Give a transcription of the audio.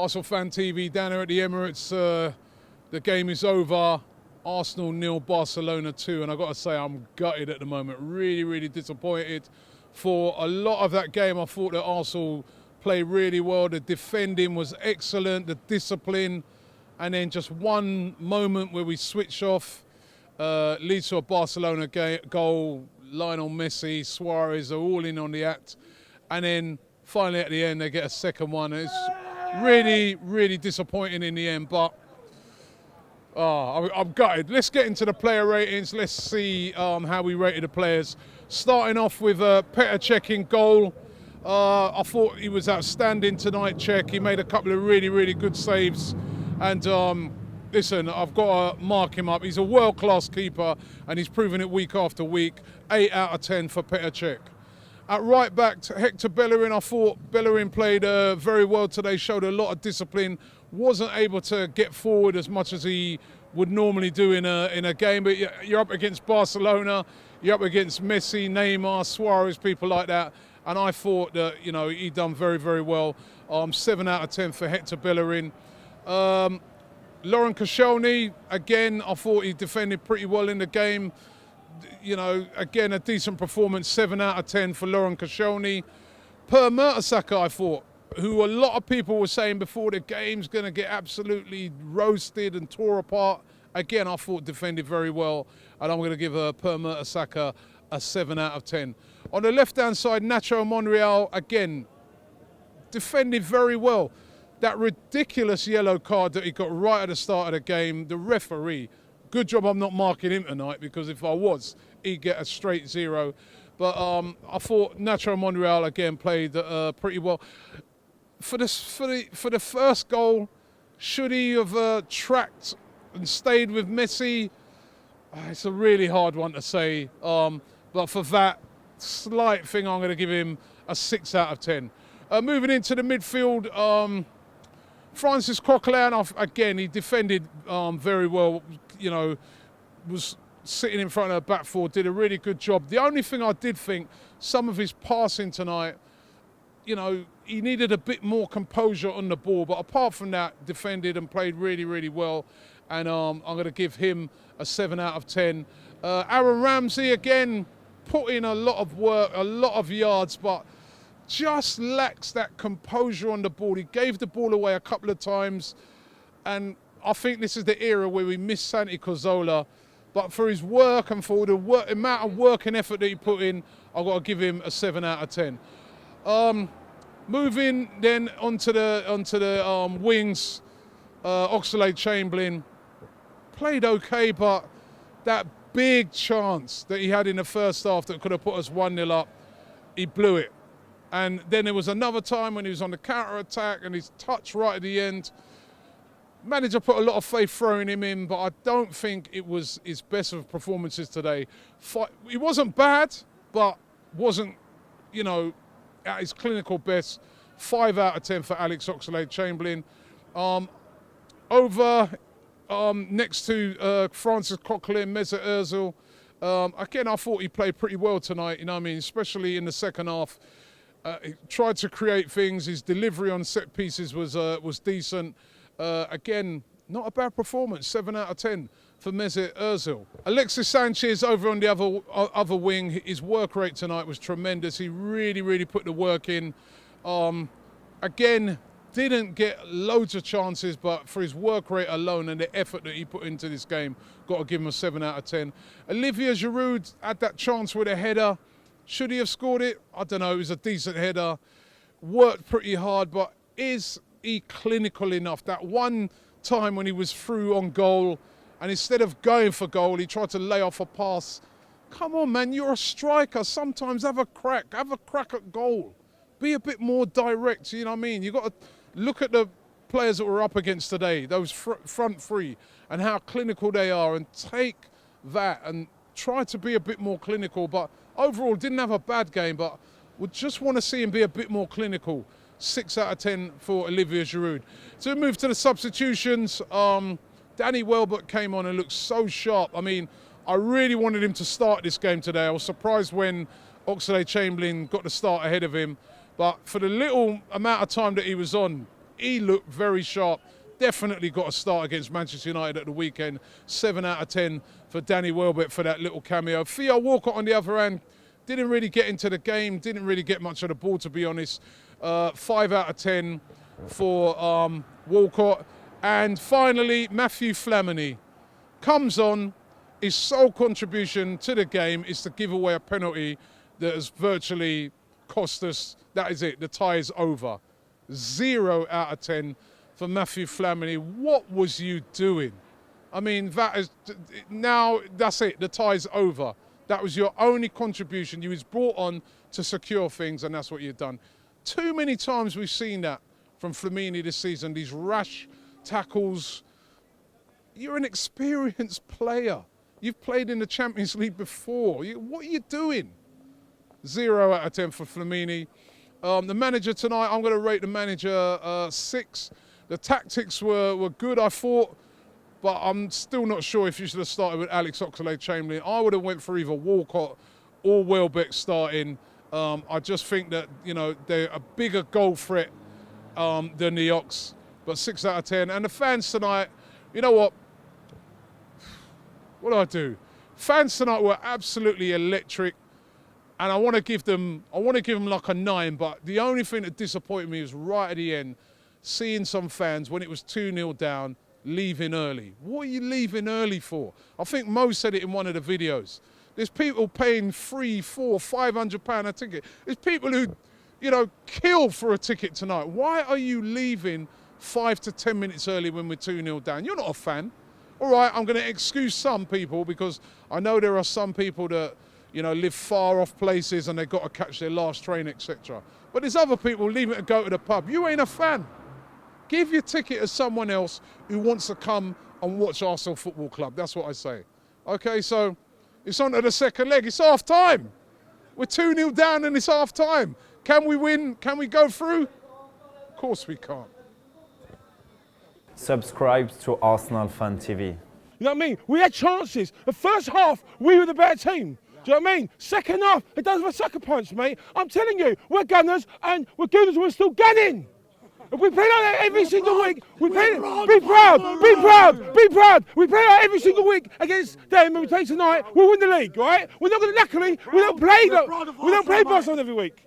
Arsenal Fan TV down here at the Emirates. The game is over. Arsenal 0, Barcelona 2, and I've got to say I'm gutted at the moment. Really, really disappointed. For a lot of that game, I thought that Arsenal played really well. The defending was excellent, the discipline, and then just one moment where we switch off leads to a Barcelona goal. Lionel Messi, Suarez are all in on the act, and then finally at the end they get a second one. It's really, really disappointing in the end, but I'm gutted. Let's get into the player ratings. Let's see how we rated the players. Starting off with Petr Cech in goal. I thought he was outstanding tonight, Cech. He made a couple of really, really good saves. And listen, I've got to mark him up. He's a world-class keeper, and he's proven it week after week. 8 out of 10 for Petr Cech. At right back, Hector Bellerin. I thought Bellerin played very well today, showed a lot of discipline. Wasn't able to get forward as much as he would normally do in a game. But you're up against Barcelona, you're up against Messi, Neymar, Suarez, people like that. And I thought that, he done very, very well. 7 out of 10 for Hector Bellerin. Laurent Koscielny, again, I thought he defended pretty well in the game. Again, a decent performance, 7 out of 10 for Laurent Koscielny. Per Mertesacker, I thought, who a lot of people were saying before the game's going to get absolutely roasted and tore apart. Again, I thought defended very well, and I'm going to give Per Mertesacker a 7 out of 10. On the left-hand side, Nacho Monreal, again, defended very well. That ridiculous yellow card that he got right at the start of the game, the referee, good job I'm not marking him tonight, because if I was, he'd get a straight 0. But I thought Nacho Monreal, again, played pretty well. For the first goal, should he have tracked and stayed with Messi? It's a really hard one to say. But for that slight thing, I'm going to give him a 6 out of 10. Moving into the midfield, Francis Coquelin, again, he defended very well. Was sitting in front of the back four, did a really good job. The only thing I did think, some of his passing tonight, he needed a bit more composure on the ball. But apart from that, defended and played really, really well. And I'm going to give him a 7 out of 10. Aaron Ramsey, again, put in a lot of work, a lot of yards, but just lacks that composure on the ball. He gave the ball away a couple of times, and I think this is the era where we miss Santi Cazorla. But for his work and for the amount of work and effort that he put in, I've got to give him a 7 out of 10. Moving then onto the wings, Oxlade-Chamberlain played okay, but that big chance that he had in the first half that could have put us 1-0 up, he blew it. And then there was another time when he was on the counter-attack and his touch right at the end. Manager put a lot of faith throwing him in, but I don't think it was his best of performances today. He wasn't bad, but wasn't, at his clinical best. 5 out of 10 for Alex Oxlade-Chamberlain. Next to Francis Coquelin, Mesut Ozil. Again, I thought he played pretty well tonight, especially in the second half. He tried to create things. His delivery on set pieces was decent. Again, not a bad performance. 7 out of 10 for Mesut Ozil. Alexis Sanchez over on the other wing. His work rate tonight was tremendous. He really, really put the work in. Again, didn't get loads of chances, but for his work rate alone and the effort that he put into this game, got to give him a 7 out of 10. Olivier Giroud had that chance with a header. Should he have scored it? I don't know. It was a decent header. Worked pretty hard, but is he clinical enough? That one time when he was through on goal, and instead of going for goal, he tried to lay off a pass. Come on, man, you're a striker. Sometimes have a crack at goal. Be a bit more direct, you know what I mean? You've got to look at the players that we're up against today, those front three, and how clinical they are, and take that and try to be a bit more clinical. But overall, didn't have a bad game, but would just want to see him be a bit more clinical. 6 out of 10 for Olivier Giroud. So we move to the substitutions. Danny Welbeck came on and looked so sharp. I really wanted him to start this game today. I was surprised when Oxlade-Chamberlain got the start ahead of him. But for the little amount of time that he was on, he looked very sharp. Definitely got a start against Manchester United at the weekend. 7 out of 10 for Danny Welbeck for that little cameo. Theo Walcott, on the other hand, didn't really get into the game, didn't really get much of the ball, to be honest. 5 out of 10 for Walcott. And finally, Mathieu Flamini comes on. His sole contribution to the game is to give away a penalty that has virtually cost us. That is it, the tie is over. 0 out of 10 for Mathieu Flamini. What was you doing? I mean, that is, now that's it, the tie's over. That was your only contribution. You was brought on to secure things, and that's what you've done. Too many times we've seen that from Flamini this season, these rash tackles. You're an experienced player. You've played in the Champions League before. What are you doing? 0 out of 10 for Flamini. The manager tonight, I'm going to rate the manager 6. The tactics were good, I thought, but I'm still not sure if you should have started with Alex Oxlade-Chamberlain. I would have went for either Walcott or Welbeck starting. I just think that, you know, they're a bigger goal threat than the Ox, but 6 out of 10. And the fans tonight, you know what? What do I do? Fans tonight were absolutely electric, and I want to give them like a 9. But the only thing that disappointed me was right at the end, seeing some fans when it was 2-0 down leaving early. What are you leaving early for? I think Mo said it in one of the videos. There's people paying £300, £400, £500 a ticket. There's people who, you know, kill for a ticket tonight. Why are you leaving 5 to 10 minutes early when we're 2-0 down? You're not a fan. All right, I'm going to excuse some people because I know there are some people that, you know, live far off places and they've got to catch their last train, etc. But there's other people leaving to go to the pub. You ain't a fan. Give your ticket to someone else who wants to come and watch Arsenal Football Club. That's what I say. Okay, so it's on to the second leg. It's half time. We're 2-0 down and it's half time. Can we win? Can we go through? Of course we can't. Subscribe to Arsenal Fan TV. You know what I mean? We had chances. The first half, we were the better team. Do you know what I mean? Second half, it does have a sucker punch, mate. I'm telling you, we're gunners, and we're gooners, we're still gunning. If we play like that every single week, we play. Be proud, be proud, be proud. We play like that every single week against them, and we play tonight, we'll win the league, right? We're not going to luckily, we don't play Barcelona every week.